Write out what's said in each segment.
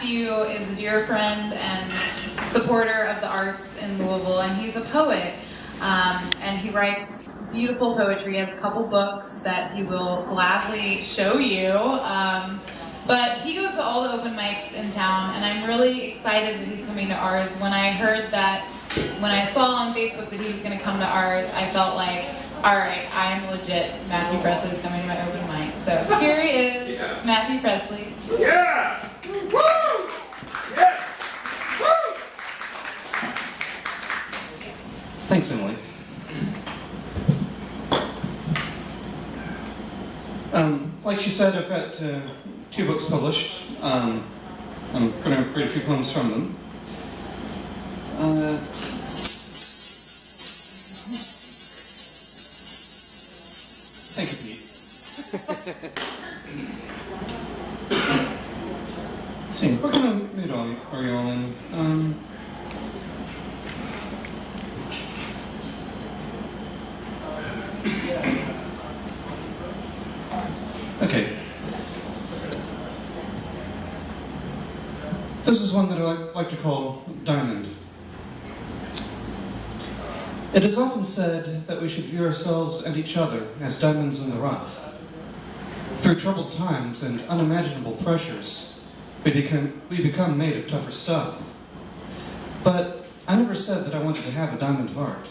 Matthew is a dear friend and supporter of the arts in Louisville, and he's a poet, and he writes beautiful poetry. He has a couple books that he will gladly show you, but he goes to all the open mics in town, and I'm really excited that he's coming to ours. When I saw on Facebook that he was going to come to ours, I felt like, all right, I'm legit. Matthew Presley is coming to my open mic. So here he is, yes. Matthew Presley. Yeah! Woo! Yes! Woo! Thanks, Emily. Like she said, I've got 2 books published. I'm going to read a few poems from them. Thank you, Pete. Let's see, what kind of mood are you all in? Okay. This is one that I like to call Diamond. It is often said that we should view ourselves and each other as diamonds in the rough. Through troubled times and unimaginable pressures, we become made of tougher stuff. But I never said that I wanted to have a diamond heart.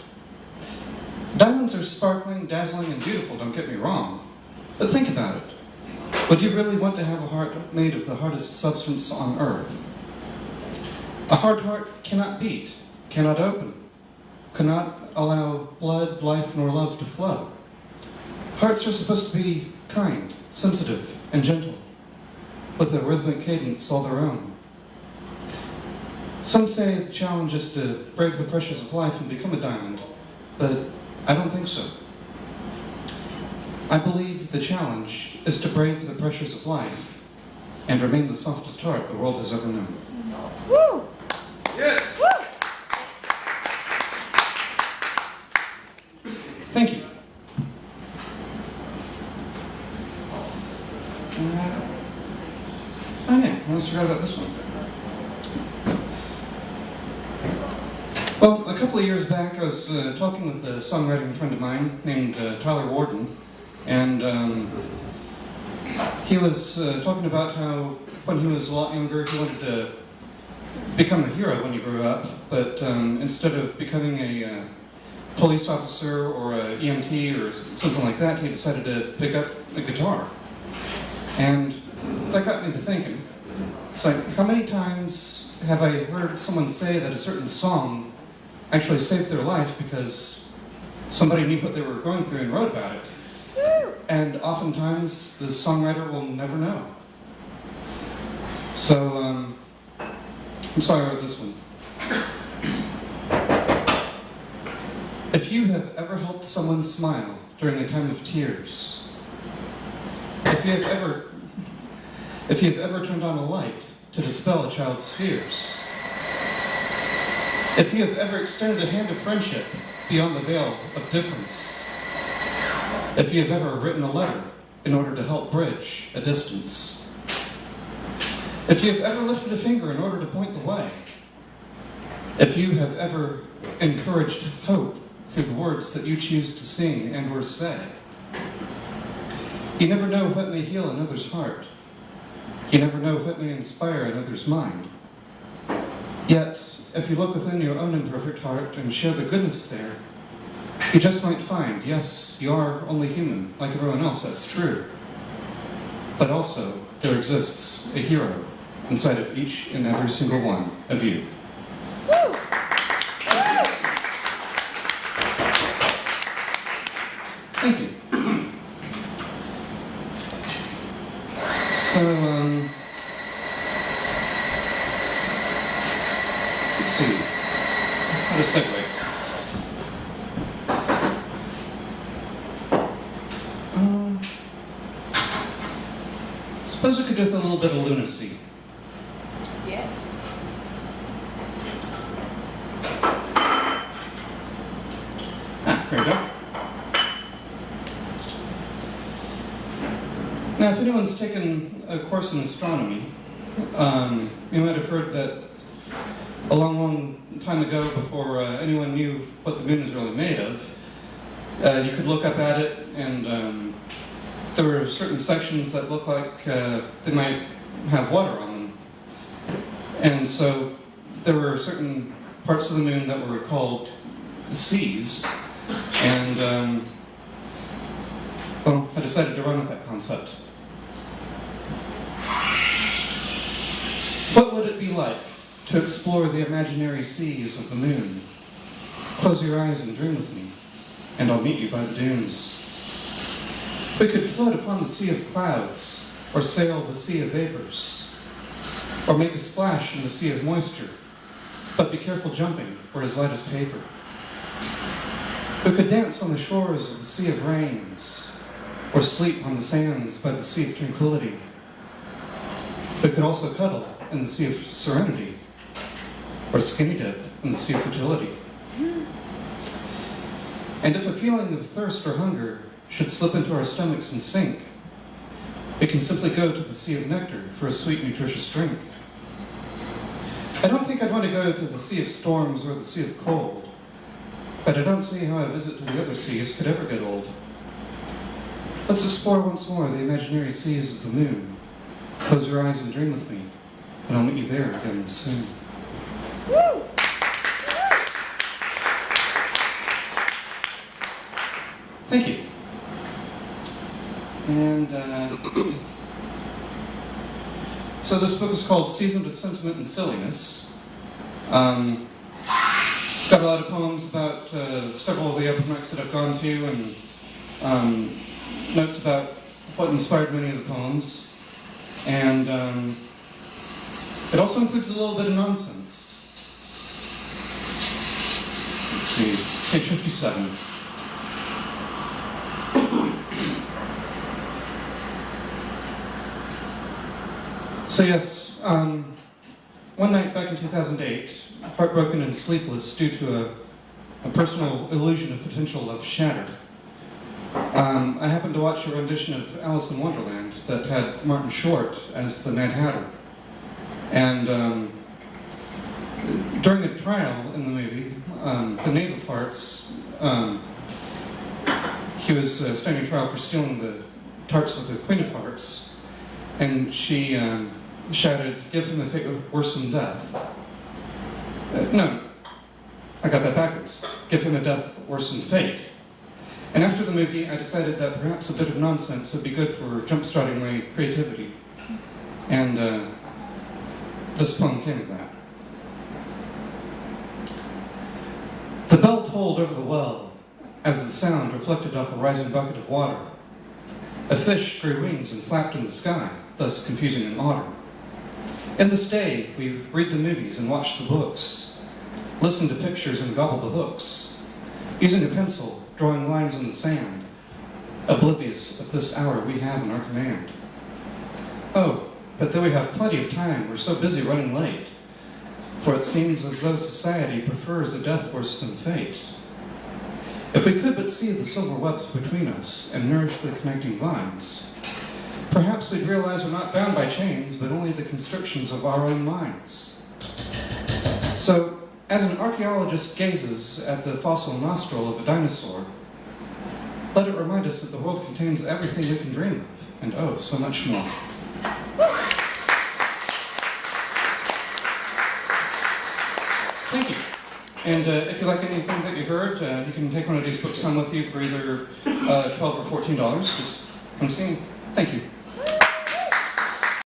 Diamonds are sparkling, dazzling, and beautiful, don't get me wrong. But think about it. Would you really want to have a heart made of the hardest substance on earth? A hard heart cannot beat, cannot open, cannot allow blood, life, nor love to flow. Hearts are supposed to be kind, sensitive, and gentle, with a rhythmic cadence all their own. Some say the challenge is to brave the pressures of life and become a diamond, but I don't think so. I believe the challenge is to brave the pressures of life and remain the softest heart the world has ever known. Woo! Yes! Woo! Thank you. Oh yeah, I almost forgot about this one. Well, a couple of years back, I was talking with a songwriting friend of mine named Tyler Warden, and he was talking about how when he was a lot younger, he wanted to become a hero when he grew up, but instead of becoming a police officer or a EMT or something like that, he decided to pick up a guitar. And that got me to thinking, it's like, how many times have I heard someone say that a certain song actually saved their life because somebody knew what they were going through and wrote about it? And oftentimes, the songwriter will never know. So, I wrote this one. If you have ever helped someone smile during a time of tears, if you have ever turned on a light to dispel a child's fears, if you have ever extended a hand of friendship beyond the veil of difference, if you have ever written a letter in order to help bridge a distance, if you have ever lifted a finger in order to point the way, if you have ever encouraged hope through the words that you choose to sing and or say, you never know what may heal another's heart. You never know what may inspire another's mind. Yet, if you look within your own imperfect heart and share the goodness there, you just might find, yes, you are only human, like everyone else, that's true. But also, there exists a hero inside of each and every single one of you. Woo! Thank you. So, let's see. How to segue? Suppose we could do with a little bit of lunacy. Yes. There we go. Now, if anyone's taken a course in astronomy, You might have heard that a long, long time ago, before anyone knew what the moon is really made of, you could look up at it, and there were certain sections that looked like they might have water on them. And so there were certain parts of the moon that were called seas, and well, I decided to run with that concept. What would it be like to explore the imaginary seas of the moon? Close your eyes and dream with me, and I'll meet you by the dunes. We could float upon the sea of clouds, or sail the sea of vapors, or make a splash in the sea of moisture, but be careful jumping, or as light as paper. We could dance on the shores of the sea of rains, or sleep on the sands by the sea of tranquility. We could also cuddle in the sea of serenity, or skinny dip in the sea of fertility. And if a feeling of thirst or hunger should slip into our stomachs and sink, we can simply go to the sea of nectar for a sweet, nutritious drink. I don't think I'd want to go to the sea of storms or the sea of cold, but I don't see how a visit to the other seas could ever get old. Let's explore once more the imaginary seas of the moon. Close your eyes and dream with me, and I'll meet you there again soon. Woo! Thank you. And so this book is called Seasoned with Sentiment and Silliness. It's got a lot of poems about several of the open mics that I've gone to, and notes about what inspired many of the poems. And it also includes a little bit of nonsense. Let's see, page 57. So yes, one night back in 2008, heartbroken and sleepless due to a personal illusion of potential love shattered, I happened to watch a rendition of Alice in Wonderland that had Martin Short as the Mad Hatter. And during the trial in the movie, the Knave of Hearts, he was standing trial for stealing the tarts of the Queen of Hearts, and she shouted, "Give him a fate worse than death." No, I got that backwards. "Give him a death worse than fate." And after the movie, I decided that perhaps a bit of nonsense would be good for jump-starting my creativity. And this poem came of that. The bell tolled over the well as the sound reflected off a rising bucket of water. A fish grew wings and flapped in the sky, thus confusing an otter. In this day, we read the movies and watch the books, listen to pictures and gobble the hooks, using a pencil, drawing lines in the sand, oblivious of this hour we have in our command. Oh, but though we have plenty of time, we're so busy running late, for it seems as though society prefers a death worse than fate. If we could but see the silver webs between us and nourish the connecting vines, perhaps we'd realize we're not bound by chains, but only the constrictions of our own minds. So, as an archaeologist gazes at the fossil nostril of a dinosaur, let it remind us that the world contains everything we can dream of, and oh, so much more. Thank you. And if you like anything that you heard, you can take one of these books home with you for either $12 or $14. Just come see me. Thank you.